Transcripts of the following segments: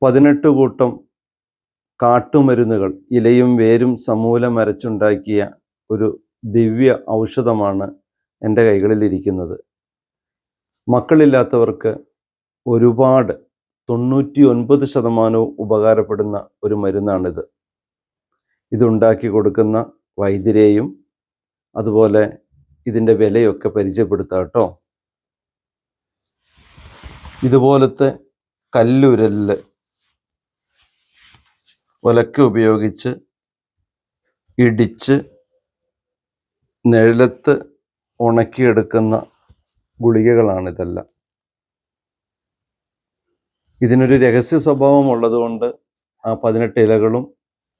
18 കൂട്ടം കാട്ടുമരുന്നുകൾ ഇലയും വേരും സമൂലം അരച്ചുണ്ടാക്കിയ ഒരു ദിവ്യ ഔഷധമാണ് എൻ്റെ കൈകളിലിരിക്കുന്നത്. മക്കളില്ലാത്തവർക്ക് ഒരുപാട് 99% ഉപകാരപ്പെടുന്ന ഒരു മരുന്നാണിത്. ഇതുണ്ടാക്കി കൊടുക്കുന്ന വൈദ്യരെയും അതുപോലെ ഇതിൻ്റെ വിലയൊക്കെ പരിചയപ്പെടുത്താം കേട്ടോ. ഇതുപോലത്തെ കല്ലുരലിൽ ഒലക്ക ഉപയോഗിച്ച് ഇടിച്ച് നിഴലത്ത് ഉണക്കിയെടുക്കുന്ന ഗുളികകളാണിതെല്ലാം. ഇതിനൊരു രഹസ്യ സ്വഭാവം ഉള്ളതുകൊണ്ട് ആ 18 ഇലകളും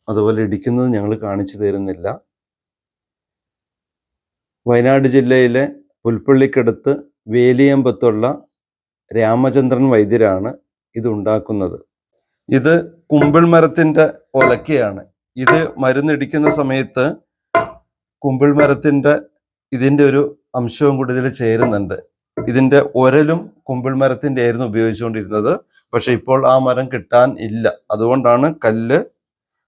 അതുപോലെ ഇടിക്കുന്നത് ഞങ്ങൾ കാണിച്ചു തരുന്നില്ല. വയനാട് ജില്ലയിലെ പുൽപ്പള്ളിക്കടുത്ത് വേലിയമ്പത്തുള്ള രാമചന്ദ്രൻ വൈദ്യരാണ് ഇത് ഉണ്ടാക്കുന്നത്. ഇത് കുമ്പിൾ മരത്തിൻ്റെ ഒലക്കയാണ്. ഇത് മരുന്നിടിക്കുന്ന സമയത്ത് കുമ്പിൾ മരത്തിൻ്റെ ഇതിൻ്റെ ഒരു അംശവും കൂടി ഇതിൽ ചേരുന്നുണ്ട്. ഇതിൻ്റെ ഒരലും കുമ്പിൾ മരത്തിൻ്റെ ആയിരുന്നു ഉപയോഗിച്ചുകൊണ്ടിരുന്നത്. പക്ഷെ ഇപ്പോൾ ആ മരം കിട്ടാൻ ഇല്ല, അതുകൊണ്ടാണ് കല്ല്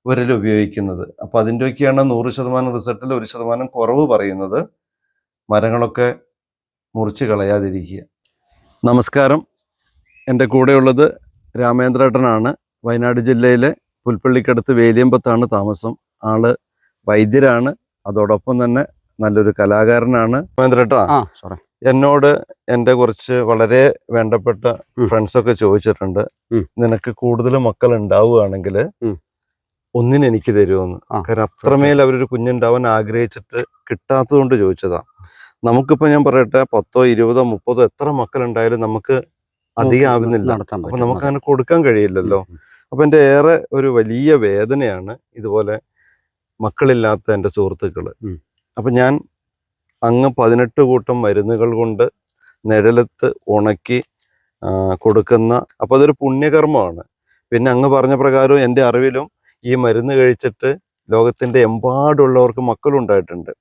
ഉരൽ ഉപയോഗിക്കുന്നത്. അപ്പം അതിൻ്റെയൊക്കെയാണ് 100% റിസൾട്ടിൽ 1% കുറവ് പറയുന്നത്. മരങ്ങളൊക്കെ മുറിച്ച് കളയാതിരിക്കുക. നമസ്കാരം, എൻ്റെ കൂടെയുള്ളത് രാമേന്ദ്രേട്ടനാണ്. വയനാട് ജില്ലയിലെ പുൽപ്പള്ളിക്കടുത്ത് വേലിയമ്പത്താണ് താമസം. ആള് വൈദ്യരാണ്, അതോടൊപ്പം തന്നെ നല്ലൊരു കലാകാരനാണ്. രാമേന്ദ്രേട്ടാ, എന്നോട് എൻ്റെ കുറച്ച് വളരെ വേണ്ടപ്പെട്ട ഫ്രണ്ട്സൊക്കെ ചോദിച്ചിട്ടുണ്ട്, നിനക്ക് കൂടുതൽ മക്കൾ ഉണ്ടാവുകയാണെങ്കിൽ ഒന്നിന് എനിക്ക് തരുമെന്ന്. കാരണം അത്രമേൽ അവരൊരു കുഞ്ഞുണ്ടാവാൻ ആഗ്രഹിച്ചിട്ട് കിട്ടാത്തത് കൊണ്ട് ചോദിച്ചതാ. നമുക്കിപ്പോൾ ഞാൻ പറയട്ടെ, 10, 20, 30 എത്ര മക്കളുണ്ടായാലും നമുക്ക് അധികം ആവുന്നില്ല. അപ്പൊ നമുക്ക് അങ്ങനെ കൊടുക്കാൻ കഴിയില്ലല്ലോ. അപ്പൊ എൻ്റെ ഏറെ ഒരു വലിയ വേദനയാണ് ഇതുപോലെ മക്കളില്ലാത്ത എൻ്റെ സുഹൃത്തുക്കള്. അപ്പൊ ഞാൻ അങ്ങ് 18 കൂട്ടം മരുന്നുകൾ കൊണ്ട് നിഴലത്ത് ഉണക്കി കൊടുക്കുന്ന, അപ്പോൾ അതൊരു പുണ്യകർമ്മമാണ്. പിന്നെ അങ്ങ് പറഞ്ഞ പ്രകാരം എൻ്റെ അറിവിലും ഈ മരുന്ന് കഴിച്ചിട്ട് ലോകത്തിൻ്റെ എമ്പാടുള്ളവർക്ക് മക്കളുണ്ടായിട്ടുണ്ട്.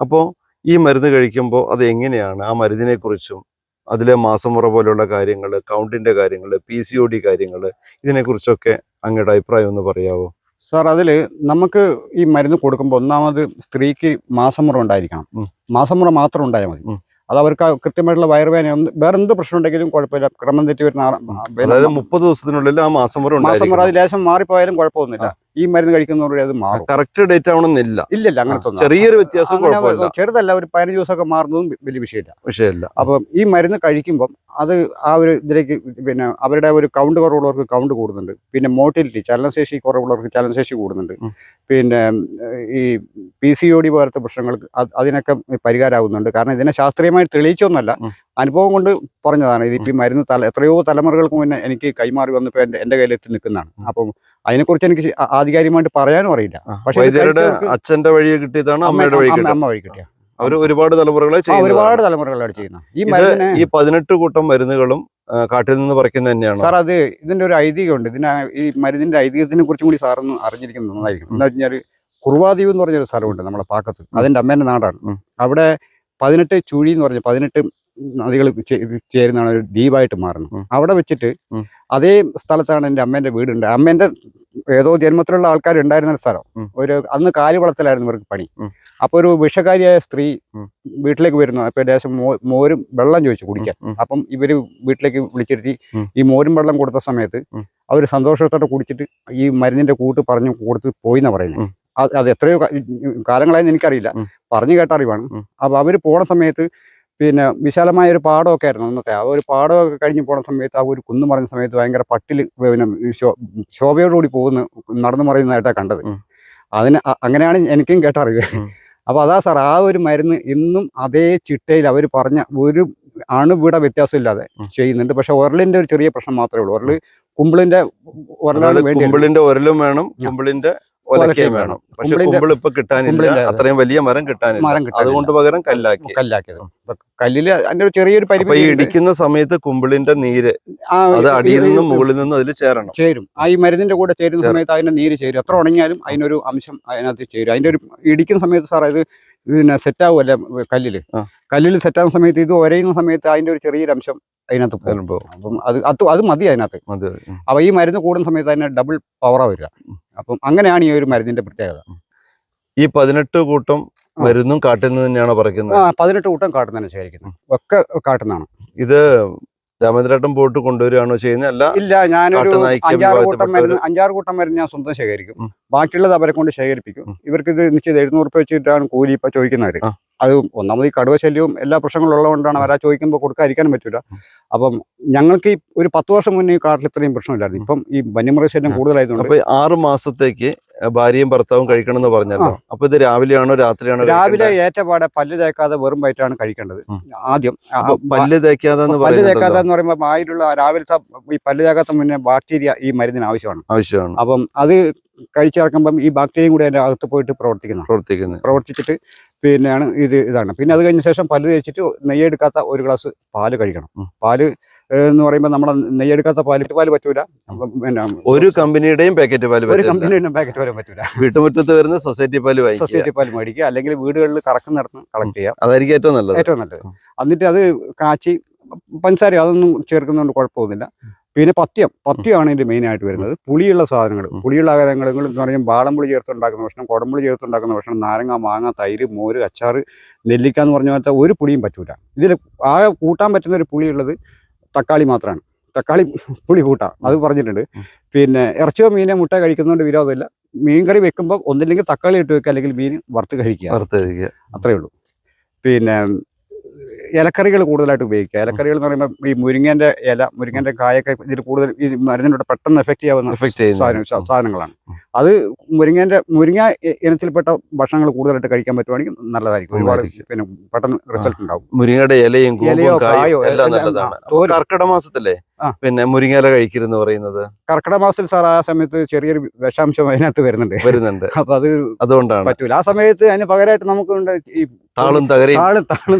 അപ്പോൾ ഈ മരുന്ന് കഴിക്കുമ്പോൾ അത് എങ്ങനെയാണ്, ആ മരുന്നിനെ കുറിച്ചും അതിലെ മാസമുറ പോലുള്ള കാര്യങ്ങൾ, കൗണ്ടിൻ്റെ കാര്യങ്ങൾ, PCOD കാര്യങ്ങൾ, ഇതിനെക്കുറിച്ചൊക്കെ അങ്ങയുടെ അഭിപ്രായം ഒന്ന് പറയാമോ? സാർ, അതിൽ നമുക്ക് ഈ മരുന്ന് കൊടുക്കുമ്പോൾ ഒന്നാമത് സ്ത്രീക്ക് മാസമുറ ഉണ്ടായിരിക്കണം. മാസമുറ മാത്രം ഉണ്ടായാൽ മതി. അത് അവർക്ക് കൃത്യമായിട്ടുള്ള വയറുവേദന, വേറെ എന്ത് പ്രശ്നം ഉണ്ടെങ്കിലും കുഴപ്പമില്ല. ക്രമം തെറ്റി വരുന്ന 30 ദിവസത്തിനുള്ളിൽ ആ മാസമുറ അത് ലേശം മാറിപ്പോയാലും കുഴപ്പമൊന്നുമില്ല. ഈ മരുന്ന് കഴിക്കുന്നതോടെ അത് മാറും. കറക്റ്റ് ഡേറ്റ് ആവണമെന്നില്ല. ഇല്ല, അങ്ങനത്തെ ചെറിയൊരു വ്യത്യാസം, ചെറുതല്ല. ഒരു 15 ദിവസമൊക്കെ മാറുന്നതും വലിയ വിഷയമില്ല. അപ്പം ഈ മരുന്ന് കഴിക്കുമ്പം അത് ആ ഒരു ഇതിലേക്ക്, പിന്നെ അവരുടെ ഒരു കൗണ്ട് കുറവുള്ളവർക്ക് കൗണ്ട് കൂടുന്നുണ്ട്. പിന്നെ മോട്ടിലിറ്റി, ചലനശേഷി കുറവുള്ളവർക്ക് ചലനശേഷി കൂടുന്നുണ്ട്. പിന്നെ ഈ PCOD പോലത്തെ പ്രശ്നങ്ങൾക്ക് അതിനൊക്കെ പരിഹാരമാകുന്നുണ്ട്. കാരണം ഇതിനെ ശാസ്ത്രീയമായി തെളിയിച്ചൊന്നല്ല, അനുഭവം കൊണ്ട് പറഞ്ഞതാണ്. ഇതിപ്പോൾ ഈ മരുന്ന് എത്രയോ തലമുറകൾക്ക് മുന്നേ എനിക്ക് കൈമാറി വന്നപ്പോൾ എൻ്റെ കയ്യിലെത്തി നിൽക്കുന്നതാണ്. അപ്പം അതിനെക്കുറിച്ച് എനിക്ക് ആധികാരികമായിട്ട് പറയാനും അറിയില്ല. പക്ഷേ അച്ഛന്റെ വഴി കിട്ടിയതാണ്, അമ്മ വഴി കിട്ടിയ അവർ ഒരുപാട് തലമുറകളായിട്ട് ചെയ്യുന്ന ഈ 18 കൂട്ടം മരുന്നുകളും കാട്ടിൽ നിന്ന് പറിക്കുന്ന തന്നെയാണ് സാർ. അത് ഇതിന്റെ ഒരു ഐതിഹ്യമുണ്ട്. ഈ മരുന്നിന്റെ ഐതിഹ്യത്തിനെ കുറിച്ചും കൂടി സാറൊന്ന് അറിഞ്ഞിരിക്കുന്നത് നന്നായിരിക്കും. എന്താ വെച്ചാൽ കുറുവാദ്വീപ് എന്ന് പറഞ്ഞൊരു സ്ഥലമുണ്ട് നമ്മളെ പാക്കത്ത്. അതെന്റെ അമ്മേന്റെ നാടാണ്. അവിടെ 18 ചുഴി എന്ന് പറഞ്ഞ 18 നദികൾ ചേരുന്നതാണ് ഒരു ദ്വീപായിട്ട് മാറുന്നത്. അവിടെ വെച്ചിട്ട് അതേ സ്ഥലത്താണ് എൻ്റെ അമ്മേൻ്റെ വീടുണ്ട്. അമ്മേൻ്റെ ഏതോ ജന്മത്തിലുള്ള ആൾക്കാരുണ്ടായിരുന്ന സ്ഥലം. അന്ന് കാലുവളത്തിലായിരുന്നു ഇവർക്ക് പണി. അപ്പോൾ ഒരു വിഷകാരിയായ സ്ത്രീ വീട്ടിലേക്ക് വരുന്നു. അപ്പോൾ ദേശം മോരും വെള്ളം ചോദിച്ചു കുടിക്കാൻ. അപ്പം ഇവര് വീട്ടിലേക്ക് വിളിച്ചിരുത്തി ഈ മോരും വെള്ളം കൊടുത്ത സമയത്ത് അവർ സന്തോഷത്തോടെ കുടിച്ചിട്ട് ഈ മരുന്നിന്റെ കൂട്ട് പറഞ്ഞു കൊടുത്ത് പോയി എന്നാ പറയുന്നത്. അത് എത്രയോ കാലങ്ങളായെന്ന് എനിക്കറിയില്ല, പറഞ്ഞു കേട്ട അറിവാണ്. അപ്പോൾ അവർ പോണ സമയത്ത് പിന്നെ വിശാലമായ ഒരു പാടമൊക്കെ ആയിരുന്നു അന്നത്തെ. ആ ഒരു പാടമൊക്കെ കഴിഞ്ഞ് പോണ സമയത്ത് ആ ഒരു കുന്നു മറിഞ്ഞ സമയത്ത് ഭയങ്കര പട്ടിൽ പിന്നെ ശോഭയോടുകൂടി നടന്നു മറിയുന്നതായിട്ടാണ് കണ്ടത്. അങ്ങനെയാണ് എനിക്കും കേട്ടറിവ്. അപ്പോൾ അതാ സാർ, ആ ഒരു മരുന്ന് ഇന്നും അതേ ചിട്ടയിൽ അവർ പറഞ്ഞ ഒരു അണുവിട വ്യത്യാസമില്ലാതെ ചെയ്യുന്നുണ്ട്. പക്ഷെ ഉരലിന്റെ ഒരു ചെറിയ പ്രശ്നം മാത്രമേ ഉള്ളൂ. ഉരല് കുമ്പിളിന്റെ ഉരലാണ് വേണ്ടി, കുമ്പിളിന്റെ ഉരലും വേണം, കുമ്പിളിന്റെ ഒലക്കയും വേണം. പക്ഷെ കുമ്പിൾ ഇപ്പൊ കിട്ടാനില്ല, അത്രയും വലിയ മരം കിട്ടാനില്ല. അതുകൊണ്ട് പകരം കല്ലാക്കിയത്. കല്ലില് അതിന്റെ ഒരു ചെറിയൊരു പരിധി. ഇടിക്കുന്ന സമയത്ത് കുമ്പിളിന്റെ നീര് അത് അടിയിൽ നിന്നും മുകളിൽ നിന്നും അതിൽ ചേരും. ആ ഈ മരുന്നിന്റെ കൂടെ ചേരുന്ന സമയത്ത് അതിന്റെ നീര് ചേരും. എത്ര ഉണങ്ങിയാലും അതിനൊരു അംശം അതിനകത്ത് ചേരും. അതിന്റെ ഒരു ഇടിക്കുന്ന സമയത്ത് സാർ ഇത് പിന്നെ സെറ്റാവുമല്ല കല്ലില് സെറ്റാകുന്ന സമയത്ത് ഇത് ഒരയുന്ന സമയത്ത് അതിന്റെ ഒരു ചെറിയൊരു അംശം അതിനകത്ത് പോകും. ചിലപ്പോ അപ്പം അത് മതി അതിനകത്ത്. മതി. അപ്പോൾ ഈ മരുന്ന് കൂടുന്ന സമയത്ത് അതിന് ഡബിൾ പവറാണ് വരിക. അപ്പം അങ്ങനെയാണ് ഈ ഒരു മരുന്നിന്റെ പ്രത്യേകത. ഈ 18 കൂട്ടം മരുന്നും കാട്ടിൽ നിന്ന് തന്നെയാണോ പറിക്കുന്നത്? 18 കൂട്ടം കാട്ടിൽ തന്നെ ശേഖരിക്കുന്നത്, ഒക്കെ കാട്ടിൽ നിന്നാണ്. ഇത് രാമേന്ദ്രേട്ടൻ പോയിട്ട് കൊണ്ടുവരികയാണോ ചെയ്യുന്നത്? അല്ല, ഇല്ല, ഞാനൊരു കാട്ടുനായ്ക്ക് 5-6 കൂട്ടം മരുന്ന് ഞാൻ സ്വന്തം ശേഖരിക്കും. ബാക്കിയുള്ളത് അവരെ കൊണ്ട് ശേഖരിപ്പിക്കും. ഇവർക്ക് ഇത് നിശ്ചിത 700 രൂപ വെച്ചിട്ടാണ് കൂലി ഇപ്പൊ ചോദിക്കുന്നവര്. അത് ഒന്നാമത് ഈ കടുവ ശല്യവും എല്ലാ പ്രശ്നങ്ങളും ഉള്ളതുകൊണ്ടാണ് അവരാ ചോദിക്കുമ്പോൾ കൊടുക്കാതിരിക്കാനും പറ്റില്ല. അപ്പം ഞങ്ങൾക്ക് ഈ ഒരു 10 വർഷം മുന്നേ ഈ കാട്ടിൽ ഇത്രയും പ്രശ്നമില്ലായിരുന്നു. ഇപ്പം ഈ വന്യമൃഗശല്യം കൂടുതലായതുകൊണ്ട്. അപ്പൊ 6 മാസത്തേക്ക് ഭാര്യയും ഭർത്താവും കഴിക്കണം എന്ന് പറഞ്ഞല്ലോ. അപ്പൊ ഇത് രാവിലെയാണോ രാത്രിയാണോ? രാവിലെ ഏറ്റപാടെ പല്ല് തേക്കാതെ വെറും വയറ്റാണ് കഴിക്കേണ്ടത്. ആദ്യം പല്ല് തേക്കാതെ എന്ന് പറയുമ്പോൾ വായിലുള്ള രാവിലത്തെ ഈ പല്ല് തേക്കാത്ത മുന്നേ ബാക്ടീരിയ ഈ മരുന്നിന് ആവശ്യമാണ്. അപ്പം അത് കഴിച്ചിറക്കുമ്പം ഈ ബാക്ടീരിയയും കൂടി അതിന്റെ അകത്ത് പോയിട്ട് പ്രവർത്തിച്ചിട്ട് പിന്നെയാണ് ഇതാണ്. പിന്നെ അത് കഴിഞ്ഞ ശേഷം പല്ല് തേച്ചിട്ട് നെയ്യെടുക്കാത്ത 1 ഗ്ലാസ് പാല് കഴിക്കണം. പാല് എന്ന് പറയുമ്പോൾ നമ്മുടെ നെയ്യെടുക്കാത്ത പാല് പറ്റൂല. പിന്നെ ഒരു കമ്പനിയുടെയും പാക്കറ്റ് പാല് പറ്റൂല. വീട്ടുമുറ്റത്ത് വരുന്ന സൊസൈറ്റി പാല് മേടിക്കുക, അല്ലെങ്കിൽ വീടുകളിൽ കറക്കുന്നിടത്ത് കളക്ട് ചെയ്യാം. അതായിരിക്കും ഏറ്റവും നല്ലത്. എന്നിട്ട് അത് കാച്ചി പഞ്ചസാര അതൊന്നും ചേർക്കുന്നതുകൊണ്ട് കുഴപ്പമൊന്നുമില്ല. പിന്നെ പഥ്യമാണ് ഇതിന്റെ മെയിൻ ആയിട്ട് വരുന്നത്. പുളിയുള്ള സാധനങ്ങൾ, പുളിയുള്ള ആഹാരങ്ങൾ എന്ന് പറഞ്ഞാൽ വാളംപുളി ചേർത്തുണ്ടാക്കുന്ന ഭക്ഷണം, കുടംപുളി ചേർത്തുണ്ടാക്കുന്ന ഭക്ഷണം, നാരങ്ങ, മാങ്ങ, തൈര്, മോര്, അച്ചാറ്, നെല്ലിക്ക എന്ന് പറഞ്ഞ പോലത്തെ ഒരു പുളിയും പറ്റൂല. ഇതിൽ ആകെ കൂട്ടാൻ പറ്റുന്ന ഒരു പുളിയുള്ളത് തക്കാളി മാത്രമാണ്. തക്കാളി പുളി കൂട്ടാം, അത് പറഞ്ഞിട്ടുണ്ട്. പിന്നെ ഇറച്ചിയോ മീനോ മുട്ട കഴിക്കുന്നതുകൊണ്ട് വിരോധമില്ല. മീൻകറി വെക്കുമ്പോൾ ഒന്നില്ലെങ്കിൽ തക്കാളി ഇട്ട് വെക്കുക, അല്ലെങ്കിൽ മീൻ വറുത്ത് കഴിക്കുക, അത്രയേ ഉള്ളൂ. പിന്നെ ഇലക്കറികൾ കൂടുതലായിട്ട് ഉപയോഗിക്കുക. ഇലക്കറികൾ എന്ന് പറയുമ്പോൾ ഈ മുരിങ്ങേൻ്റെ കായൊക്കെ ഇതിൽ കൂടുതൽ ഈ മരുന്നിലൂടെ പെട്ടെന്ന് എഫക്റ്റ് ചെയ്യാവുന്ന സാധനങ്ങളാണ്. അത് മുരിങ്ങ ഇനത്തിൽപ്പെട്ട ഭക്ഷണങ്ങൾ കൂടുതലായിട്ട് കഴിക്കാൻ പറ്റുവാണെങ്കിൽ നല്ലതായിരിക്കും. ഒരുപാട് പിന്നെ പെട്ടെന്ന് റിസൾട്ട് ഉണ്ടാവും. മുരിങ്ങയുടെ ഇലയും കായോ എല്ലാം നല്ലതാണ്. കർക്കിടക മാസത്തിലെ പിന്നെ മുരിങ്ങയില കഴിക്കരുതെന്ന് പറയുന്നത് കർക്കിടക മാസത്തിൽ സാർ ആ സമയത്ത് ചെറിയൊരു വിഷാംശം അതിനകത്ത് വരുന്നുണ്ട്. അപ്പൊ അതുകൊണ്ടാണ് പറ്റൂല. ആ സമയത്ത് അതിന് പകരമായിട്ട് നമുക്ക് ഈ താളും തകരയും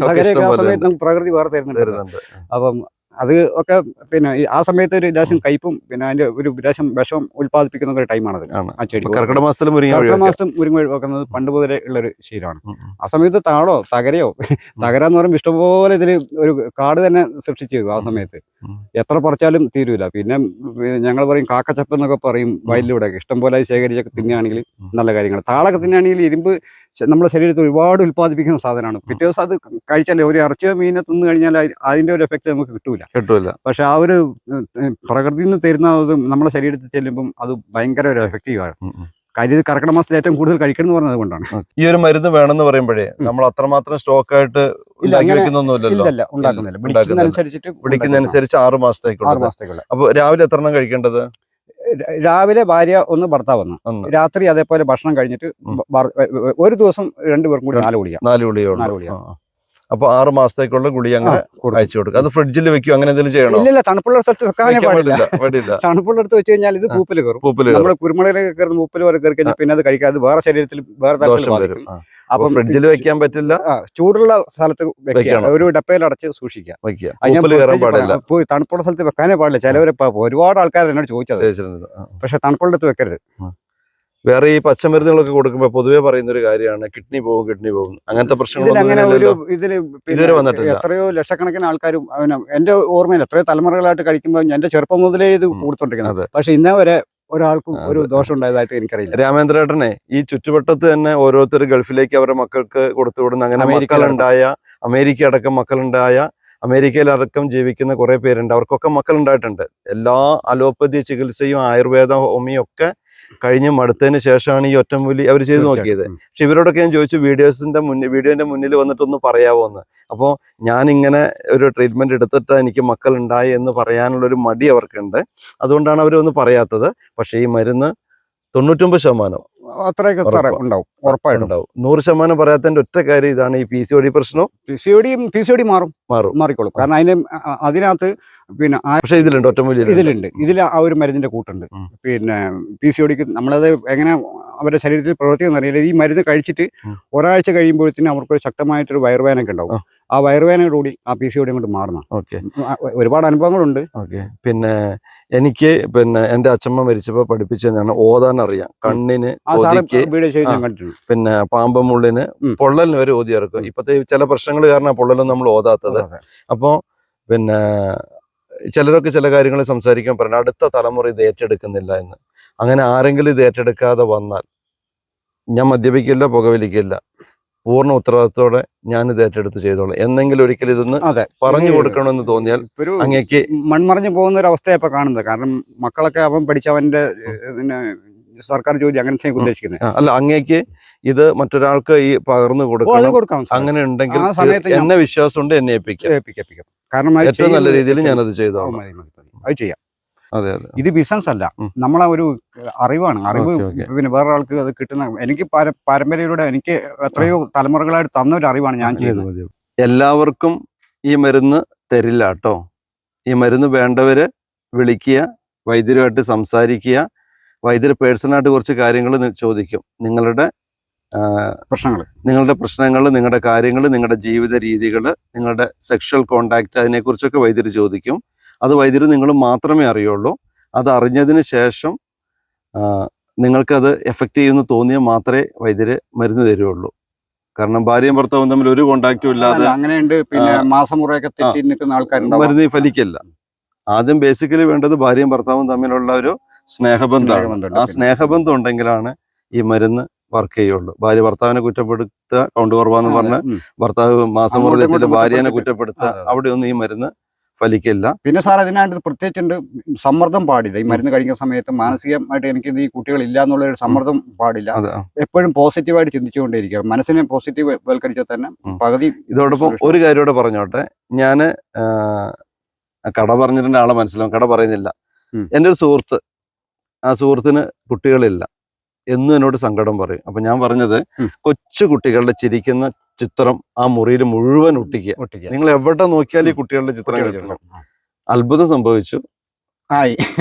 സമയത്ത് നമുക്ക് പ്രകൃതി വേറെ തരുന്നുണ്ട്. അപ്പം അത് ഒക്കെ പിന്നെ ആ സമയത്ത് ഒരു ലേശം കയ്പും പിന്നെ അതിന്റെ ഒരു ലേശം വിഷം ഉത്പാദിപ്പിക്കുന്ന ഒരു ടൈമാണത്. ആ ചെടി കർക്കിടക മാസത്തിൽ മുരിങ്ങ വെക്കുന്നത് പണ്ട് മുതലേ ഉള്ളൊരു ശീലമാണ്. ആ സമയത്ത് താളോ തകരയോ തകരാന്ന് പറയുമ്പോൾ ഇഷ്ടംപോലെ ഇതില് ഒരു കാട് തന്നെ സൃഷ്ടിച്ചു ആ സമയത്ത്. എത്ര പറിച്ചാലും തീരൂല. പിന്നെ ഞങ്ങൾ പറയും കാക്കച്ചപ്പ് എന്നൊക്കെ പറയും വയലിലൂടെ. ഇഷ്ടംപോലെ ശേഖരിച്ചൊക്കെ തിന്നുകയാണെങ്കിൽ നല്ല കാര്യങ്ങൾ. താളൊക്കെ തിന്നുകയാണെങ്കിൽ ഇരുമ്പ് നമ്മുടെ ശരീരത്തിൽ ഒരുപാട് ഉത്പാദിപ്പിക്കുന്ന സാധനമാണ്. പിറ്റേ ദിവസം അത് കഴിച്ചാലേ ഒരു ഇറച്ചിയോ മീനോ തിന്നു കഴിഞ്ഞാൽ അതിന്റെ ഒരു എഫക്റ്റ് നമുക്ക് കിട്ടൂല. പക്ഷെ ആ ഒരു പ്രകൃതിയിൽ നിന്ന് തരുന്ന നമ്മുടെ ശരീരത്തിൽ ചെല്ലുമ്പം അത് ഭയങ്കര ഒരു എഫക്റ്റീവാണ്. കാര്യം ഇത് കർക്കിടക മാസത്തിൽ ഏറ്റവും കൂടുതൽ കഴിക്കണം എന്ന് പറഞ്ഞത് കൊണ്ടാണ്. ഈ ഒരു മരുന്ന് വേണമെന്ന് പറയുമ്പോഴേ നമ്മൾ അത്രമാത്രം സ്റ്റോക്ക് ആയിട്ട് ഉണ്ടാക്കുന്നില്ല. വിളിക്കുന്നതനുസരിച്ച് 6 മാസത്തേക്കുള്ള. അപ്പൊ രാവിലെ എത്ര എണ്ണം കഴിക്കേണ്ടത്? രാവിലെ ഭാര്യ ഒന്ന്, ഭർത്താവ് ഒന്ന്. രാത്രി അതേപോലെ ഭക്ഷണം കഴിഞ്ഞിട്ട് ഒരു ദിവസം 2 പേർക്കും കൂടി 4 ഗുളിക. അപ്പൊ 6 മാസത്തേക്കുള്ള ഗുളിക അങ്ങനെ അയച്ചു കൊടുക്കുക. അത് ഫ്രിഡ്ജിൽ വെക്കും, അങ്ങനെ എന്തെങ്കിലും ചെയ്യണോ? ഇല്ല, തണുപ്പുള്ള സ്ഥലത്ത് വെക്കാനേ പാടില്ല. തണുപ്പുള്ള അടുത്ത് വെച്ച് കഴിഞ്ഞാൽ ഇത് പൂപ്പിൽ കയറും. നമ്മൾ കുരുമുളകിലൊക്കെ കയറുന്ന പൂപ്പിൽ വരെ കയറി കഴിഞ്ഞാൽ പിന്നെ അത് കഴിക്കാം. അത് വേറെ ശരീരത്തിൽ വേറെ തരത്തിൽ വരും. അപ്പൊ ഫ്രിഡ്ജിൽ വെക്കാൻ പറ്റില്ല. ചൂടുള്ള സ്ഥലത്ത് വെക്കുക, ഒരു ഡപ്പയിൽ അടച്ച് സൂക്ഷിക്കുക. തണുപ്പുള്ള സ്ഥലത്ത് വെക്കാനേ പാടില്ല. ചിലവരെ ഒരുപാട് ആൾക്കാർ എന്നോട് ചോദിച്ചത്. പക്ഷെ തണുപ്പുള്ള അടുത്ത് വെക്കരുത്. വേറെ ഈ പച്ചമരുന്നുകളൊക്കെ കൊടുക്കുമ്പോൾ പൊതുവെ പറയുന്ന ഒരു കാര്യമാണ് കിഡ്നി പോകും. അങ്ങനത്തെ പ്രശ്നങ്ങൾ ഇതുവരെ വന്നിട്ടില്ല. എത്രയോ ലക്ഷക്കണക്കിന് ആൾക്കാരും എന്റെ ഓർമ്മയിൽ എത്രയോ തലമുറകളായിട്ട് കഴിക്കുമ്പോൾ എന്റെ ചെറുപ്പം മുതലേ ഇത് കൊടുത്തോണ്ടിരിക്കുന്നത്. പക്ഷെ ഇന്നേ വരെ ഒരാൾക്കും ഒരു ദോഷം ഉണ്ടായതായിട്ട് എനിക്കറിയില്ല. രാമേന്ദ്രേട്ടനെ ഈ ചുറ്റുവട്ടത്ത് തന്നെ ഓരോരുത്തർ ഗൾഫിലേക്ക് അവരുടെ മക്കൾക്ക് കൊടുത്തുവിടുന്ന, അങ്ങനെ അമേരിക്ക അടക്കം മക്കളുണ്ടായ, അമേരിക്കയിലടക്കം ജീവിക്കുന്ന കുറെ പേരുണ്ട്. അവർക്കൊക്കെ മക്കളുണ്ടായിട്ടുണ്ട്. എല്ലാ അലോപ്പതി ചികിത്സയും ആയുർവേദ ഹോമിയും ഒക്കെ കഴിഞ്ഞ് മടുത്തതിന് ശേഷമാണ് ഈ ഒറ്റമൂലി അവർ ചെയ്ത് നോക്കിയത്. പക്ഷെ ഇവരോടൊക്കെ ഞാൻ ചോദിച്ചു, വീഡിയോന്റെ മുന്നിൽ വന്നിട്ടൊന്ന് പറയാവോ എന്ന്. അപ്പോൾ ഞാനിങ്ങനെ ഒരു ട്രീറ്റ്മെന്റ് എടുത്തിട്ട് എനിക്ക് മക്കളുണ്ടായി എന്ന് പറയാനുള്ളൊരു മടി അവർക്കുണ്ട്. അതുകൊണ്ടാണ് അവരൊന്നും പറയാത്തത്. പക്ഷെ ഈ മരുന്ന് 99% അത്രയൊക്കെ ഉണ്ടാവും, ഉറപ്പായിട്ടുണ്ടാവും. 100% പറയാത്തതിന്റെ ഒറ്റ കാര്യം ഇതാണ്, ഈ PCOD പ്രശ്നം. PCOD മാറിക്കോളും. കാരണം അതിനകത്ത് പിന്നെ പക്ഷേ ഇതിലുണ്ട്, ഒറ്റമൂലിയിലുണ്ട്. ഇതിൽ ആ ഒരു മരുന്നിന്റെ കൂട്ടുണ്ട്. പിന്നെ PCODക്ക് നമ്മളത് എങ്ങനെ അവരുടെ ശരീരത്തിൽ പ്രവർത്തിക്കുന്ന അറിയില്ല. ഈ മരുന്ന് കഴിച്ചിട്ട് ഒരാഴ്ച കഴിയുമ്പോഴത്തേനും അവർക്കൊരു ശക്തമായിട്ടൊരു വയറുവേദനയൊക്കെ ഉണ്ടാവും. ആ വയറുവേദനയോടുകൂടി ആ PCOD കൊണ്ട് മാറണം. ഒരുപാട് അനുഭവങ്ങളുണ്ട്. പിന്നെ എനിക്ക് എൻ്റെ അച്ഛമ്മ മരിച്ചപ്പോൾ പഠിപ്പിച്ചതാണ് ഓതാൻ അറിയാം. കണ്ണിന്, പിന്നെ പാമ്പ് മുള്ളിന്, പൊള്ളലിന് വരെ ഓതി ഇറക്കും. ഇപ്പത്തെ ചില പ്രശ്നങ്ങൾ കാരണം പൊള്ളലും നമ്മൾ ഓതാത്തത്. അപ്പോൾ പിന്നെ ചിലരൊക്കെ ചില കാര്യങ്ങൾ സംസാരിക്കാൻ പറഞ്ഞു അടുത്ത തലമുറ ഇത് ഏറ്റെടുക്കുന്നില്ല എന്ന്. അങ്ങനെ ആരെങ്കിലും ഇത് ഏറ്റെടുക്കാതെ വന്നാൽ ഞാൻ മദ്യപിക്കില്ല, പുകവലിക്കില്ല, പൂർണ്ണ ഉത്തരവാദിത്തോടെ ഞാൻ ഇത് ഏറ്റെടുത്ത് ചെയ്തോളാം. എന്നെങ്കിലും ഒരിക്കലും ഇതൊന്ന് അതെ പറഞ്ഞു കൊടുക്കണമെന്ന് തോന്നിയാൽ ഒരു അങ്ങേക്ക് മൺമറഞ്ഞു പോകുന്ന ഒരു അവസ്ഥയാണ് ഇപ്പൊ കാണുന്നത്. കാരണം മക്കളൊക്കെ അവൻ പഠിച്ചവന്റെ പിന്നെ സർക്കാർ ജോലി അങ്ങനത്തെ ഉദ്ദേശിക്കുന്നത്. അല്ല, അങ്ങേക്ക് ഇത് മറ്റൊരാൾക്ക് ഈ പകർന്നു അത് കൊടുക്കണം കൊടുക്കാം സാർ. അങ്ങനെ ഉണ്ടെങ്കിൽ ആ സമയത്ത് ഞാൻ- എന്നെ വിശ്വാസമുണ്ട്, എന്നെ ഏൽപ്പിക്കാം. ഏൽപ്പിക്കാം. കാരണം അത് ഏറ്റവും നല്ല ചെയ്യുന്നത് രീതിയിൽ ഞാനത് ചെയ്തോളാം. മതി, മതി, മതി. അത് ചെയ്യാം. അതെ അതെ. ഇത് ബിസിനസ് അല്ല, ഉം. നമ്മളെ ഒരു അറിവാണ്. അറിവ് ഓക്കേ, ഓക്കേ. പിന്നെ വേറൊരാൾക്ക് അത് കിട്ടുന്ന എനിക്ക് പാരമ്പര്യയിലൂടെ എനിക്ക് എത്രയോ തലമുറകളായിട്ട് തന്ന ഒരു അറിവാണ് ഞാൻ ചെയ്യുന്നത്. എല്ലാവർക്കും ഈ മരുന്ന് തരില്ല കേട്ടോ. ഈ മരുന്ന് വേണ്ടവര് വിളിക്കുക, വൈദ്യരുമായിട്ട് സംസാരിക്കുക. വൈദ്യര് പേഴ്സണായിട്ട് കുറച്ച് കാര്യങ്ങൾ ചോദിക്കും. നിങ്ങളുടെ പ്രശ്നങ്ങൾ, നിങ്ങളുടെ കാര്യങ്ങൾ, നിങ്ങളുടെ ജീവിത രീതികൾ, നിങ്ങളുടെ സെക്ഷൽ കോണ്ടാക്ട്, അതിനെക്കുറിച്ചൊക്കെ വൈദ്യര് ചോദിക്കും. അത് വൈദ്യര് നിങ്ങൾ മാത്രമേ അറിയുള്ളൂ. അത് അറിഞ്ഞതിന് ശേഷം നിങ്ങൾക്കത് എഫക്റ്റ് ചെയ്യുമെന്ന് തോന്നിയാൽ മാത്രമേ വൈദ്യര് മരുന്ന് തരുള്ളൂ. കാരണം ഭാര്യയും ഭർത്താവും തമ്മിൽ ഒരു കോണ്ടാക്റ്റും ഇല്ലാതെ അങ്ങനെയുണ്ട്. പിന്നെ മാസമുറയൊക്കെ തെറ്റി നിൽക്കുന്ന ആൾക്കാരുണ്ടാവും. മരുന്ന് ഫലിക്കില്ല. ആദ്യം ബേസിക്കലി വേണ്ടത് ഭാര്യയും ഭർത്താവും തമ്മിലുള്ള ഒരു സ്നേഹബന്ധമാണ്. ആ സ്നേഹബന്ധം ഉണ്ടെങ്കിലാണ് ഈ മരുന്ന് വർക്ക് ചെയ്യുള്ളൂ. ഭാര്യ ഭർത്താവിനെ കുറ്റപ്പെടുത്തുക, കൗണ്ട് കുറവാന്ന് പറഞ്ഞ് ഭർത്താവ് മാസമുറ തെറ്റിട്ട് ഭാര്യനെ കുറ്റപ്പെടുത്തുക, അവിടെയൊന്നും ഈ മരുന്ന് ഫലിക്കില്ല. പിന്നെ സാർ അതിനായിട്ട് പ്രത്യേകിച്ചുണ്ട്, സമ്മർദ്ദം പാടില്ല. ഈ മരുന്ന് കഴിക്കുന്ന സമയത്ത് മാനസികമായിട്ട് എനിക്ക് ഈ കുട്ടികൾ ഇല്ല എന്നുള്ള ഒരു സമ്മർദ്ദം പാടില്ല. എപ്പോഴും പോസിറ്റീവായിട്ട് ചിന്തിച്ചുകൊണ്ടേയിരിക്കുക. മനസ്സിനെ പോസിറ്റീവ് വൽക്കരിച്ചാൽ തന്നെ പകുതി. ഇതോടൊപ്പം ഒരു കാര്യം കൂടെ പറഞ്ഞോട്ടെ. ഞാന് കട പറഞ്ഞിട്ടുണ്ട്, ആളെ മനസ്സിലാവും, കട പറയുന്നില്ല. എൻ്റെ ഒരു സുഹൃത്ത്, ആ സുഹൃത്തിന് കുട്ടികളില്ല, എന്നും എന്നോട് സങ്കടം പറയും. അപ്പൊ ഞാൻ പറഞ്ഞത്, കൊച്ചു കുട്ടികളുടെ ചിരിക്കുന്ന ചിത്രം ആ മുറിയിൽ മുഴുവൻ ഒട്ടിക്കുക. നിങ്ങൾ എവിടെ നോക്കിയാലും ഈ കുട്ടികളുടെ ചിത്രം കിട്ടണം. അത്ഭുതം സംഭവിച്ചു,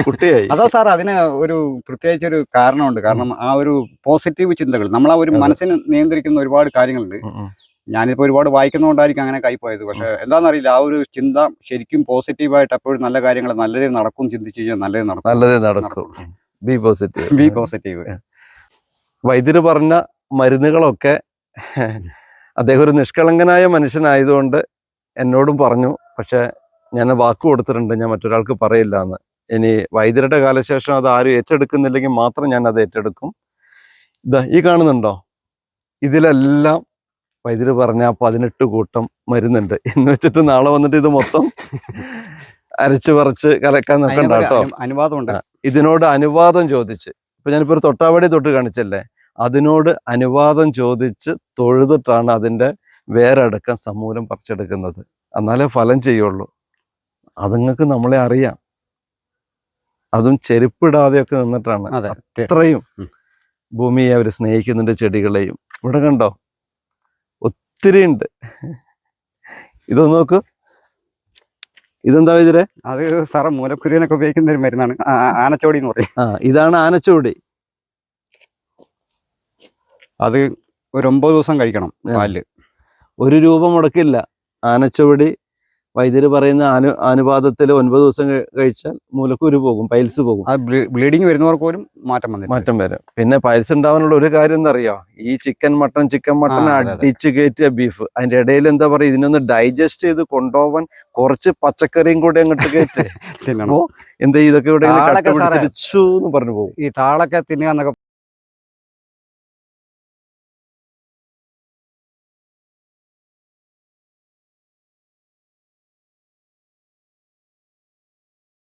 കുട്ടിയായി. അതാ സാർ, അതിന് ഒരു പ്രത്യേകിച്ച് ഒരു കാരണമുണ്ട്. കാരണം ആ ഒരു പോസിറ്റീവ് ചിന്തകൾ, നമ്മൾ ആ ഒരു മനസ്സിനെ നിയന്ത്രിക്കുന്ന ഒരുപാട് കാര്യങ്ങളുണ്ട്. ഞാനിപ്പോ ഒരുപാട് വായിക്കുന്നതുകൊണ്ടായിരിക്കും അങ്ങനെ കൈപ്പോയത്. പക്ഷെ എന്താണെന്നറിയില്ല, ആ ഒരു ചിന്ത ശരിക്കും പോസിറ്റീവായിട്ട് എപ്പോഴും നല്ല കാര്യങ്ങൾ നല്ലതേ നടക്കും ചിന്തിച്ചു കഴിഞ്ഞാൽ നല്ലതേ നടക്കും. Be positive. Be positive. വൈദ്യര് പറഞ്ഞ മരുന്നുകളൊക്കെ അദ്ദേഹം ഒരു നിഷ്കളങ്കനായ മനുഷ്യനായതുകൊണ്ട് എന്നോടും പറഞ്ഞു. പക്ഷെ ഞാൻ വാക്ക് കൊടുത്തിട്ടുണ്ട്, ഞാൻ മറ്റൊരാൾക്ക് പറയില്ല എന്ന്. ഇനി വൈദ്യരുടെ കാലശേഷം അത് ആരും ഏറ്റെടുക്കുന്നില്ലെങ്കിൽ മാത്രം ഞാൻ അത് ഏറ്റെടുക്കും. ഇതാ ഈ കാണുന്നുണ്ടോ, ഇതിലെല്ലാം വൈദ്യര് പറഞ്ഞ 18 കൂട്ടം മരുന്നുണ്ട്. എന്ന് വെച്ചിട്ട് നാളെ വന്നിട്ട് ഇത് മൊത്തം അരച്ച് പറിച്ച് കലക്കാൻ നിൽക്കണ്ട കേട്ടോ. അനുവാദമുണ്ട്. ഇതിനോട് അനുവാദം ചോദിച്ച്, ഇപ്പൊ ഞാനിപ്പോ ഒരു തൊട്ടാവടി തൊട്ട് കാണിച്ചല്ലേ, അതിനോട് അനുവാദം ചോദിച്ച് തൊഴുതിട്ടാണ് അതിന്റെ വേരടക്കം സമൂലം പറിച്ചെടുക്കുന്നത്. എന്നാലേ ഫലം ചെയ്യുള്ളൂ. അതുങ്ങൾക്ക് നമ്മളെ അറിയാം. അതും ചെരുപ്പിടാതെയൊക്കെ നിന്നിട്ടാണ്. അത്രയും ഭൂമിയെ അവർ സ്നേഹിക്കുന്നുണ്ട്, ചെടികളെയും. ഇവിടെ കണ്ടോ, ഒത്തിരി ഉണ്ട്. ഇതൊന്ന് നോക്കൂ, ഇതെന്താ ഇതിരെ? അത് സാറ മൂലക്കുരുവിനൊക്കെ ഉപയോഗിക്കുന്ന ഒരു മരുന്നാണ്, ആനച്ചോടി എന്ന് പറയും. ഇതാണ് ആനച്ചോടി. അത് ഒരു 9 ദിവസം കഴിക്കണം പാലില്. 1 രൂപ മുടക്കില്ല. ആനച്ചോടി വൈദ്യര് പറയുന്ന അനുപാതത്തിൽ 9 ദിവസം കഴിച്ചാൽ മൂലക്കുരു പോകും, പൈൽസ് പോകും. ബ്ലീഡിങ് വരുന്നവർക്ക് പോലും മാറ്റം വരും. പിന്നെ പൈൽസ് ഉണ്ടാവാനുള്ള ഒരു കാര്യം എന്താ അറിയോ, ഈ ചിക്കൻ മട്ടൺ അടിച്ച് കയറ്റിയ ബീഫ്, അതിന്റെ ഇടയിൽ എന്താ പറയാ, ഇതിനൊന്ന് ഡൈജസ്റ്റ് ചെയ്ത് കൊണ്ടുപോവാൻ കുറച്ച് പച്ചക്കറിയും കൂടെ അങ്ങോട്ട് കയറ്റി എന്താ ഇതൊക്കെ ഇവിടെ പറഞ്ഞു പോകും. ഈ താളൊക്കെ തിന്നുക എന്നൊക്കെ